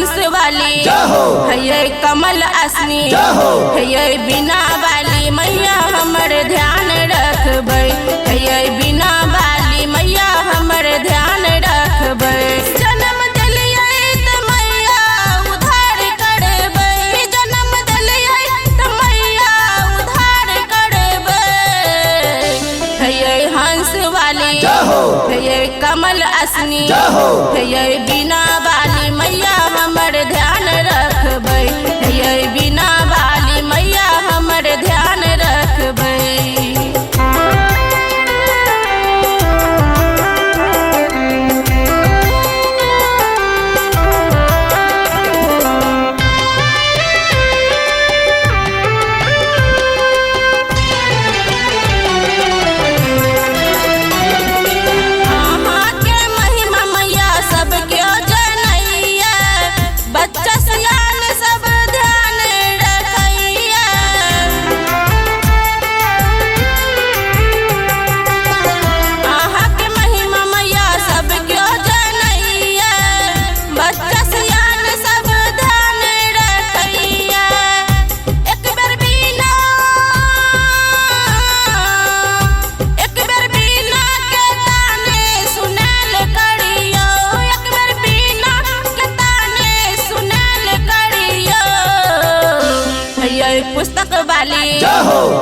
हंस वाली है ये कमल असनी है ये बिना वाली मैया हमर ध्यान रखबै है ये बिना वाली मैया हमर ध्यान रखबै। जन्म दिलियै त मैया उद्धार करबै जन्म दिलियै त मैया उद्धार करबै है ये हंस वाली है ये कमल असनी है ये बिना वाली मैया हमर ध्यान रखबै है ये बिना वाली मैया हमर ध्यान रखबै। पुस्तक वाली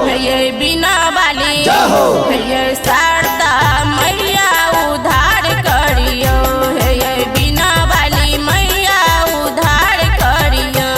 है ये बिना वाली है ये शारदा मैया उद्धार करियो है ये बिना वाली मैया उद्धार करियो।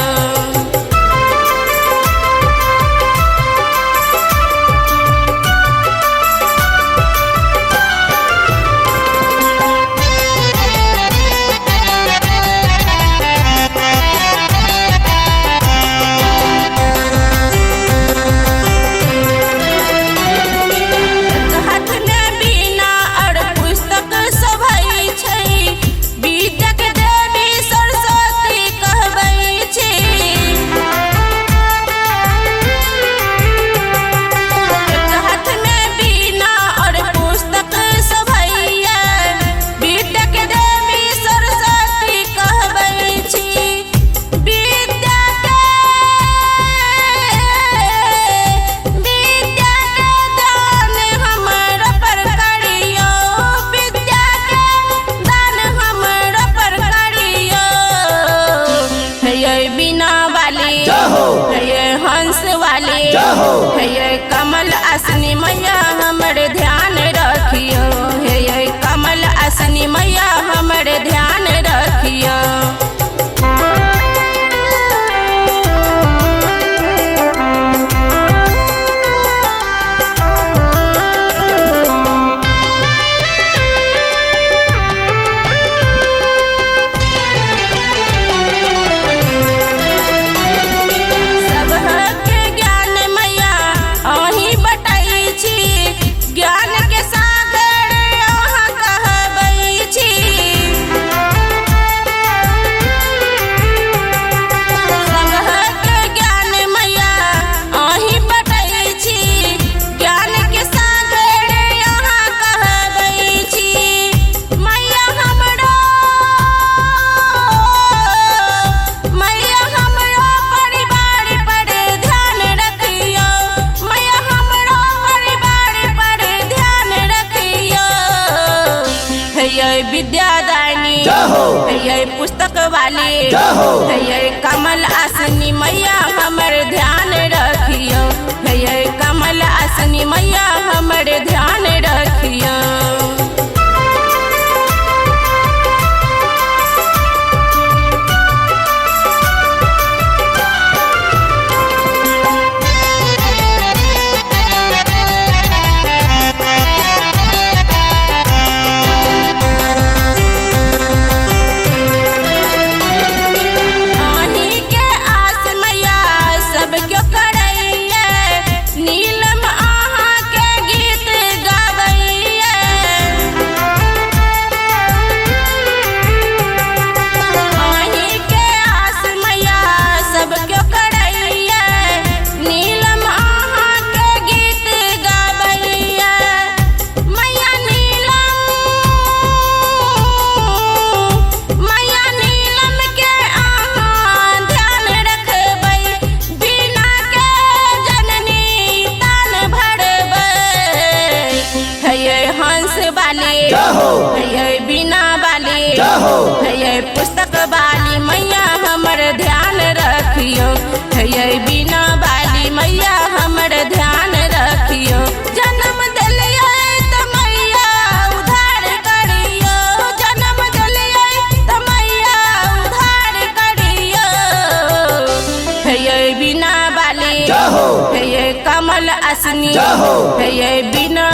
है ये हंस वाली है ये कमल असनी मैया हमर ध्यान रखियो है ये कमल असनी मैया हमर ध्यान रखियो। विद्यादायनी है ये पुस्तक वाली है ये कमल असनी मैया हमर ध्यान रखियो है ये कमल असनी मैया हमर ध्यान रखियो। वाली, हे ये कमल असनी, हे ये बिना